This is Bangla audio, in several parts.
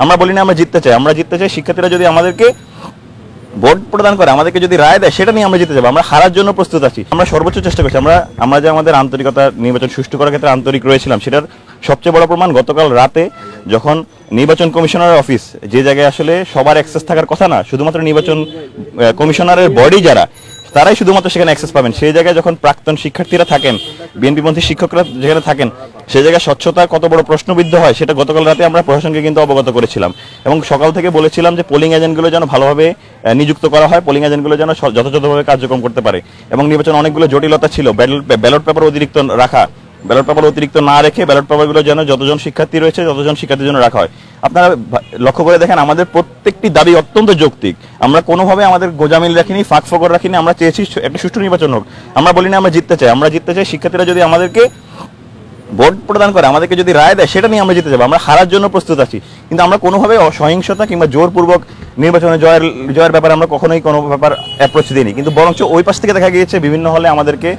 আমরা বলি না আমরা জিততে চাই শিক্ষার্থীরা যদি আমাদেরকে ভোট প্রদান করে, আমাদেরকে যদি রায় দেয়, সেটা নিয়ে আমরা জিতে যাবো। আমরা হারার জন্য প্রস্তুত আছি, আমরা সর্বোচ্চ চেষ্টা করছি। আমরা যে আমাদের আন্তরিকতা, নির্বাচন সুষ্ঠু করার ক্ষেত্রে আন্তরিক রয়েছিলাম, সেটার সবচেয়ে বড় প্রমাণ গতকাল রাতে যখন নির্বাচন কমিশনারের অফিস, যে জায়গায় আসলে সবার অ্যাক্সেস থাকার কথা না, শুধুমাত্র নির্বাচন কমিশনারের বডি যারা, তারাই শুধুমাত্র সেখানে অ্যাক্সেস পাবেন। সেই জায়গায় যখন প্রাক্তন শিক্ষার্থীরা থাকেন, বিএনপিপন্থী শিক্ষকরা যেখানে থাকেন, সেই জায়গায় স্বচ্ছতা কত বড় প্রশ্নবিদ্ধ হয়, সেটা গতকাল রাতে আমরা প্রশাসনকে কিন্তু অবগত করেছিলাম এবং সকাল থেকে বলেছিলাম যে পোলিং এজেন্টগুলো যেন ভালোভাবে নিযুক্ত করা হয়, পোলিং এজেন্টগুলো যেন যথাযথভাবে কার্যক্রম করতে পারে। এবং নির্বাচন অনেকগুলো জটিলতা ছিল, ব্যালট পেপার অতিরিক্ত রাখা, ব্যালট পেপার অতিরিক্ত না রেখে ব্যালট পেপারগুলো যেন যতজন শিক্ষার্থী রয়েছে ততজন শিক্ষার্থীর জন্য রাখা হয়। আপনারা লক্ষ্য করে দেখেন, আমাদের প্রত্যেকটি দাবি অত্যন্ত যৌক্তিক। আমরা কোনোভাবে আমাদের গোজামিল রাখিনি, ফাঁক ফকর রাখিনি। আমরা চেয়েছি একটা সুষ্ঠু নির্বাচন হোক। আমরা বলি না আমরা জিততে চাই শিক্ষার্থীরা যদি আমাদেরকে ভোট প্রদান করে, আমাদেরকে যদি রায় দেয়, সেটা নিয়ে আমরা জিতে যাবো। আমরা হারার জন্য প্রস্তুত আছি, কিন্তু আমরা কোনোভাবে সহিংসতা কিংবা জোরপূর্বক নির্বাচনে জয়ের ব্যাপারে আমরা কখনোই কোনো ব্যাপার অ্যাপ্রোচ দিইনি। কিন্তু বরঞ্চ ওই পাশ থেকে দেখা গিয়েছে বিভিন্ন হলে আমাদেরকে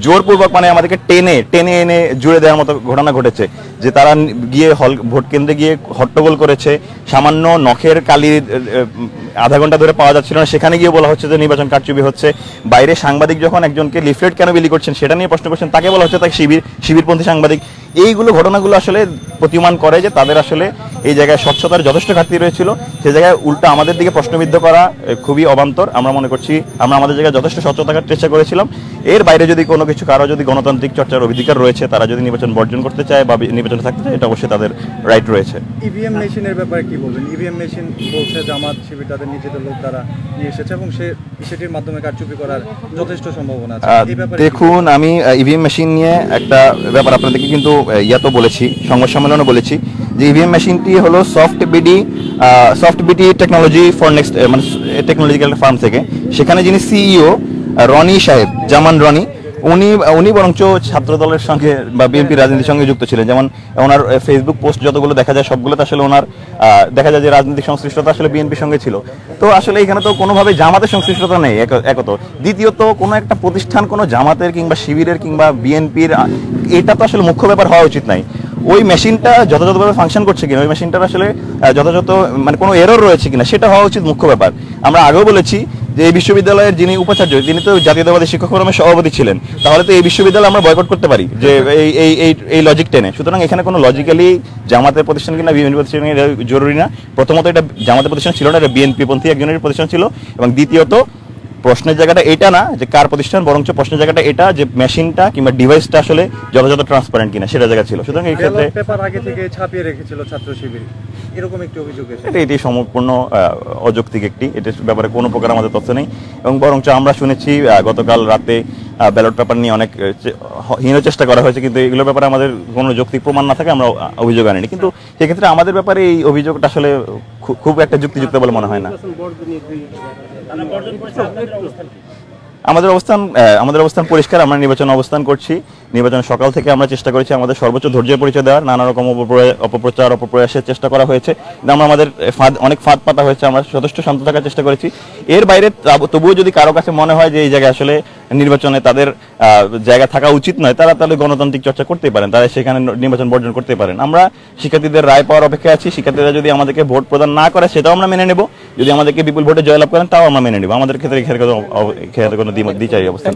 জোরপূর্বক, মানে আমাদেরকে টেনে এনে জুড়ে দেওয়ার মতো ঘটনা ঘটেছে, যে তারা গিয়ে ভোট কেন্দ্রে গিয়ে হট্টগোল করেছে। সামান্য নখের কালি আধা ঘন্টা ধরে পাওয়া যাচ্ছিল না, সেখানে গিয়ে বলা হচ্ছে যে নির্বাচন কারচুপি হচ্ছে। বাইরে সাংবাদিক যখন একজনকে লিফলেট কেন বিলি করছেন সেটা নিয়ে প্রশ্ন করছেন, তাকে বলা হচ্ছে তাকে শিবিরপন্থী সাংবাদিক। এইগুলো ঘটনাগুলো আসলে প্রতিমান করে যে তাদের আসলে এই জায়গায় স্বচ্ছতার যথেষ্ট ঘাটতি রয়েছিল। সে জায়গায় উল্টা আমাদের দিকে প্রশ্নবিদ্ধ করা খুবই অবান্তর। আমরা মনে করছি আমরা আমাদের জায়গায় যথেষ্ট স্বচ্ছতা থাকার চেষ্টা করেছিলাম। এর বাইরে যদি কোনো কিছু, কারো যদি গণতান্ত্রিক চর্চার অধিকার রয়েছে, তারা যদি নির্বাচন বর্জন করতে চায় বা নির্বাচনে থাকতে চায়, এটা অবশ্যই তাদের রাইট রয়েছে। ইভিএম মেশিনের ব্যাপারে কি বলবেন? ইভিএম মেশিন বলছে জামাত শিবির তাদের নিজেদের লোক দ্বারা নিয়ে এসেছে এবং সেটির মাধ্যমে কারচুপি করার যথেষ্ট সম্ভাবনা আছে। দেখুন, আমি ইভিএম মেশিন নিয়ে একটা ব্যাপার আপনাদেরকে কিন্তু তো বলেছি, সংবাদ সম্মেলনে বলেছি যে ইভিএম মেশিনটি হলো soft BD technology for next, মানে টেকনোলজিক্যাল ফার্ম থেকে। সেখানে যিনি সিইও রনি সাহেব, জামান রনি, উনি বরঞ্চ ছাত্র দলের সঙ্গে বা বিএনপি রাজনীতির সঙ্গে যুক্ত ছিলেন। যেমন ওনার ফেসবুক পোস্ট যতগুলো দেখা যায়, সবগুলোতে আসলে ওনার দেখা যায় যে রাজনৈতিক সংশ্লিষ্টতা আসলে বিএনপির সঙ্গে ছিল। তো আসলে এখানে তো কোনোভাবে জামাতের সংশ্লিষ্টতা নেই, একত। দ্বিতীয়ত, কোনো একটা প্রতিষ্ঠান কোনো জামাতের কিংবা শিবিরের কিংবা বিএনপির, এটা তো আসলে মুখ্য ব্যাপার হওয়া উচিত নাই। ওই মেশিনটা যথাযথভাবে ফাংশন করছে কিনা, ওই মেশিনটার আসলে যথাযথ মানে কোনো এরর রয়েছে কিনা, সেটা হওয়া উচিত মুখ্য ব্যাপার। আমরা আগেও বলেছি যে এই বিশ্ববিদ্যালয়ের যিনি উপাচার্য, তিনি তো জাতীয়তাবাদী শিক্ষক ফোরামের সভাপতি ছিলেন, তাহলে তো এই বিশ্ববিদ্যালয় আমরা বয়কট করতে পারি যে এই লজিক টেনে। সুতরাং এখানে কোনো লজিক্যালি জামাতের প্রতিষ্ঠান কিনা বিএনপি প্রতিষ্ঠান জরুরি না। প্রথমত, এটা জামাতের প্রতিষ্ঠান ছিল না, এটা বিএনপি পন্থী একজনের প্রতিষ্ঠান ছিল। এবং দ্বিতীয়ত, প্রশ্নের জায়গাটা এটা না যে কার প্রতিষ্ঠান, বরঞ্চ প্রশ্নের জায়গাটা এটা যে মেশিনটা কিংবা ডিভাইসটা আসলে যথাযথ ট্রান্সপারেন্ট কিনা, সেটা জায়গা ছিল। সুতরাং এই ক্ষেত্রে পেপার আগে থেকে ছাপিয়ে রেখেছিল ছাত্র শিবির, এরকম একটি অভিযোগ এসেছে। এটি সম্পূর্ণ অযৌক্তিক একটি, এটার ব্যাপারে কোনো প্রকার আমাদের তথ্য নেই। এবং বরঞ্চ আমরা শুনেছি গতকাল রাতে ব্যালট পেপার নিয়ে অনেক হীন চেষ্টা করা হয়েছে, কিন্তু এগুলোর ব্যাপারে আমাদের কোনো যৌক্তিক প্রমাণ না থাকে আমরা অভিযোগ আনিনি। কিন্তু সেক্ষেত্রে আমাদের ব্যাপারে এই অভিযোগটা আসলে খুব একটা যুক্তিযুক্ত বলে মনে হয় না। আমাদের অবস্থান পরিষ্কার। আমরা নির্বাচন অবস্থান করছি। নির্বাচন সকাল থেকে আমরা চেষ্টা করেছি আমাদের সর্বোচ্চ ধৈর্যের পরিচয় দেওয়ার। নানা রকম অপপ্রয়াসের চেষ্টা করা হয়েছে, কিন্তু আমাদের অনেক ফাঁদ পাতা হয়েছে। আমরা যথেষ্ট শান্ত থাকার চেষ্টা করেছি। এর বাইরে তবুও যদি কারো কাছে মনে হয় যে এই জায়গায় আসলে নির্বাচনে তাদের জায়গা থাকা উচিত নয়, তারা তাহলে গণতান্ত্রিক চর্চা করতেই পারেন, তারা সেখানে নির্বাচন বর্জন করতে পারেন। আমরা শিক্ষার্থীদের রায় পাওয়ার অপেক্ষায় আছি। শিক্ষার্থীরা যদি আমাদেরকে ভোট প্রদান না করে, সেটাও আমরা মেনে নেব। যদি আমাদেরকে বিপুল ভোটে জয়লাভ করেন, তাও আমরা মেনে নেব। আমাদের ক্ষেত্রে কোনো দ্বিচারী অবস্থা।